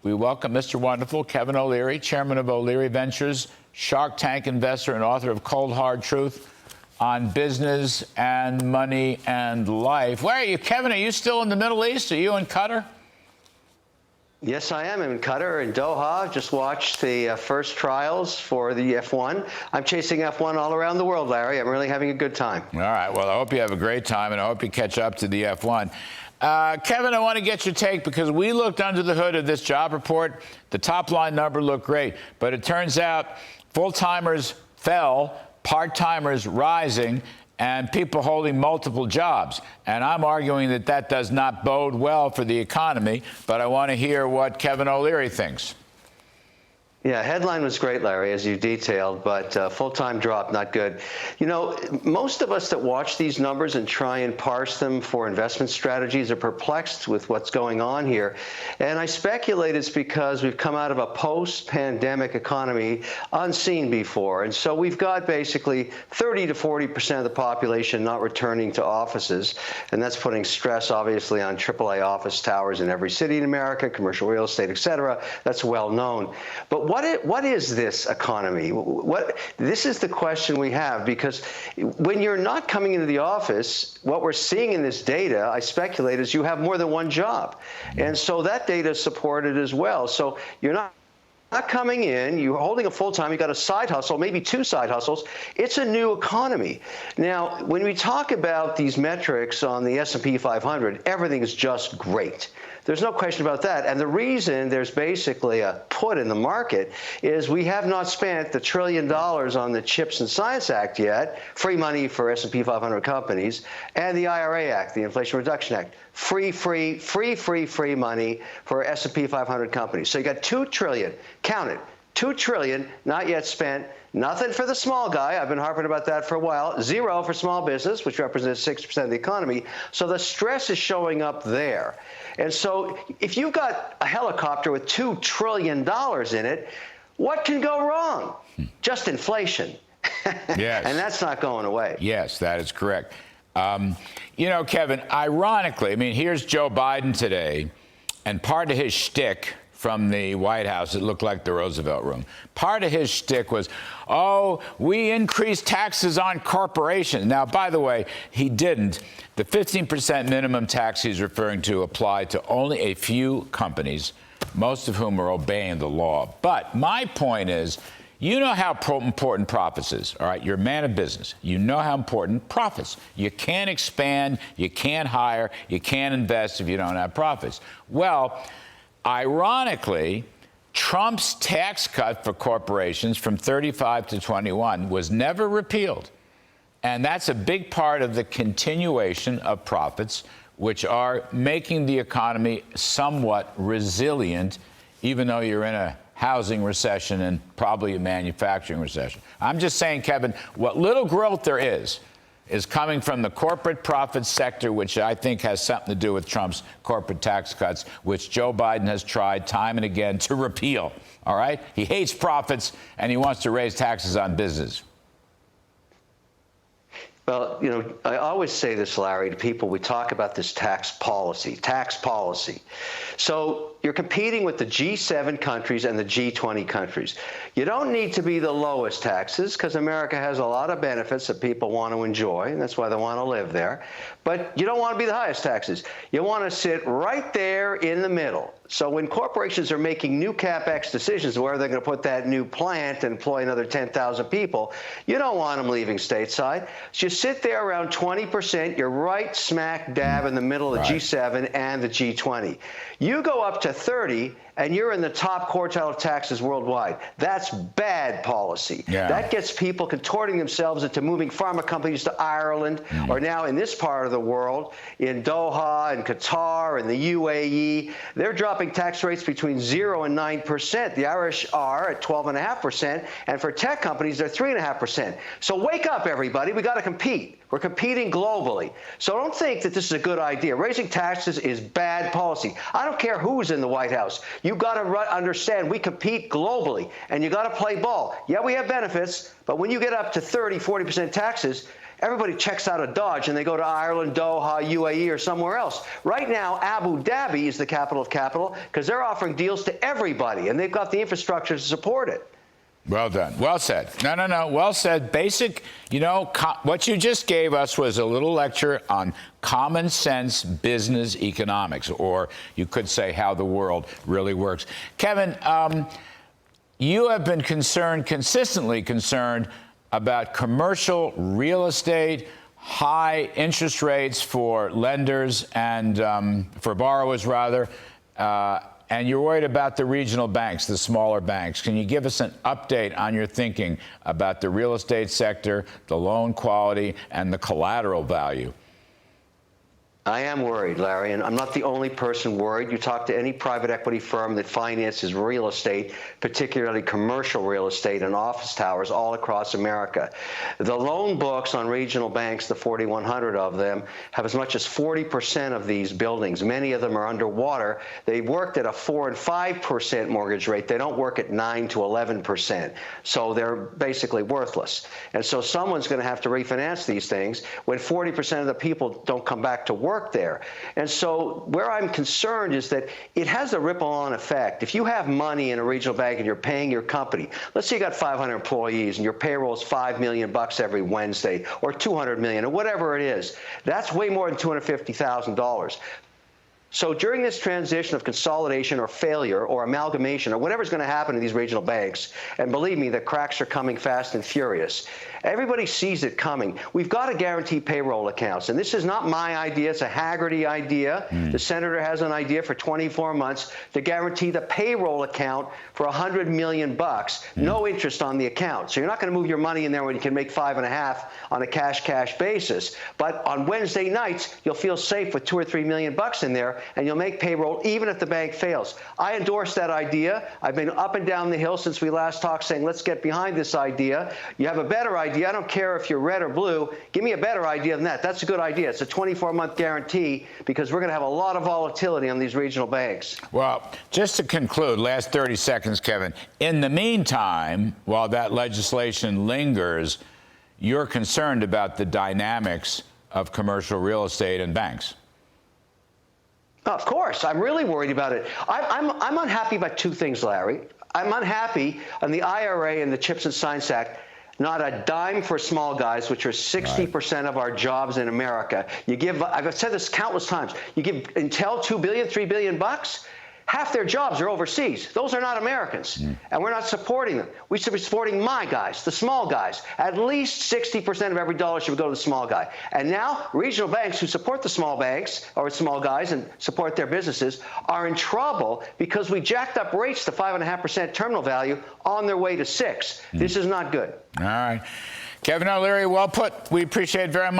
We welcome Mr. Wonderful, Kevin O'Leary, chairman of O'Leary Ventures, Shark Tank investor and author of Cold Hard Truth on Business and Money and Life. Where are you, Kevin? Are you still in the Middle East? Are you in Qatar? Yes, I am in Qatar, in Doha. Just watched the first trials for the F1. I'm chasing F1 all around the world, Larry. I'm really having a good time. All right. Well, I hope you have a great time, and I hope you catch up to the F1. Kevin, I want to get your take because we looked under the hood of this job report. The top line number looked great, but it turns out full-timers fell, part-timers rising, and people holding multiple jobs. And I'm arguing that that does not bode well for the economy, but I want to hear what Kevin O'Leary thinks. Yeah, headline was great, Larry, as you detailed, but full-time drop, not good. You know, most of us that watch these numbers and try and parse them for investment strategies are perplexed with what's going on here. And I speculate it's because we've come out of a post-pandemic economy unseen before. And so we've got basically 30 to 40% of the population not returning to offices. And that's putting stress, obviously, on AAA office towers in every city in America, commercial real estate, et cetera. That's well known. But what is this economy? This is the question we have, because when you're not coming into the office, what we're seeing in this data, I speculate, is you have more than one job. And so that data is supported as well. So you're not coming in, you're holding a full-time, you got a side hustle, maybe two side hustles. It's a new economy. Now, when we talk about these metrics on the S&P 500, everything is just great. There's no question about that. And the reason there's basically a put in the market is we have not spent the $1 trillion on the CHIPS and Science Act yet, free money for S&P 500 companies, and the IRA Act, the Inflation Reduction Act. Free money for S&P 500 companies. So you got $2 trillion, count it, $2 trillion not yet spent. Nothing for the small guy. I've been harping about that for a while. Zero for small business, which represents 6% of the economy. So the stress is showing up there. And so if you've got a helicopter with $2 trillion in it, what can go wrong? Just inflation. Yes. And that's not going away. Yes, that is correct. You know, Kevin, ironically, I mean, here's Joe Biden today, and part of his shtick from the White House, it looked like the Roosevelt Room. Part of his shtick was, oh, we increased taxes on corporations. Now, by the way, he didn't. The 15% minimum tax he's referring to applied to only a few companies, most of whom are obeying the law. But my point is, you know how important profits is, all right? You're a man of business. You know how important profits. You can't expand, you can't hire, you can't invest if you don't have profits. Well, ironically, Trump's tax cut for corporations from 35 to 21 was never repealed. And that's a big part of the continuation of profits, which are making the economy somewhat resilient, even though you're in a housing recession and probably a manufacturing recession. I'm just saying, Kevin, what little growth there is coming from the corporate profit sector, which I think has something to do with Trump's corporate tax cuts, which Joe Biden has tried time and again to repeal. All right? He hates profits, and he wants to raise taxes on business. Well, you know, I always say this, Larry, to people. We talk about this tax policy. So you're competing with the G7 countries and the G20 countries. You don't need to be the lowest taxes, because America has a lot of benefits that people want to enjoy, and that's why they want to live there. But you don't want to be the highest taxes. You want to sit right there in the middle. So when corporations are making new CapEx decisions, where they're going to put that new plant and employ another 10,000 people, you don't want them leaving stateside. So you sit there around 20%. You're right smack dab in the middle of the G7 and the G20. You go up to 30, and you're in the top quartile of taxes worldwide. That's bad policy. Yeah. That gets people contorting themselves into moving pharma companies to Ireland, or now in this part of the world, in Doha and Qatar and the UAE. They're dropping tax rates between 0 and 9%. The Irish are at 12.5%, and for tech companies, they're 3.5%. So wake up, everybody. We got to compete. We're competing globally. So don't think that this is a good idea. Raising taxes is bad policy. I don't care who's in the White House. You got to understand we compete globally, and you got to play ball. Yeah, we have benefits, but when you get up to 30, 40% taxes, everybody checks out of Dodge and they go to Ireland, Doha, UAE, or somewhere else. Right now, Abu Dhabi is the capital of capital because they're offering deals to everybody, and they've got the infrastructure to support it. Well done. Well said. No. Well said. Basic, what you just gave us was a little lecture on common sense business economics, or you could say how the world really works. Kevin, you have been consistently concerned about commercial real estate, high interest rates for lenders and for borrowers, rather. And you're worried about the regional banks, the smaller banks. Can you give us an update on your thinking about the real estate sector, the loan quality, and the collateral value? I am worried, Larry, and I'm not the only person worried. You talk to any private equity firm that finances real estate, particularly commercial real estate and office towers all across America. The loan books on regional banks, the 4,100 of them, have as much as 40% of these buildings. Many of them are underwater. They worked at a 4 and 5% mortgage rate. They don't work at 9 to 11%. So they're basically worthless. And so someone's going to have to refinance these things when 40% of the people don't come back to work there. And so where I'm concerned is that it has a ripple-on effect. If you have money in a regional bank and you're paying your company, let's say you got 500 employees and your payroll is $5 million every Wednesday, or $200 million, or whatever it is, that's way more than $250,000. So during this transition of consolidation or failure or amalgamation or whatever's going to happen in these regional banks, and believe me, the cracks are coming fast and furious, everybody sees it coming. We've got to guarantee payroll accounts. And this is not my idea. It's a Haggerty idea. The senator has an idea for 24 months to guarantee the payroll account for $100 million. No interest on the account. So you're not going to move your money in there when you can make 5.5 on a cash basis. But on Wednesday nights, you'll feel safe with $2 or $3 million in there, and you'll make payroll even if the bank fails. I endorse that idea. I've been up and down the hill since we last talked saying, let's get behind this idea. You have a better idea. I don't care if you're red or blue. Give me a better idea than that. That's a good idea. It's a 24-month guarantee because we're going to have a lot of volatility on these regional banks. Well, just to conclude, last 30 seconds, Kevin. In the meantime, while that legislation lingers, you're concerned about the dynamics of commercial real estate and banks. Of course. I'm really worried about it. I'm unhappy about two things, Larry. I'm unhappy on the IRA and the CHIPS and Science Act. Not a dime for small guys, which are 60% of our jobs in America. You give, I've said this countless times, you give Intel $2 billion, $3 billion, half their jobs are overseas. Those are not Americans, and we're not supporting them. We should be supporting my guys, the small guys. At least 60% of every dollar should go to the small guy. And now regional banks who support the small banks or small guys and support their businesses are in trouble because we jacked up rates to 5.5% terminal value on their way to 6. This is not good. All right. Kevin O'Leary, well put. We appreciate it very much.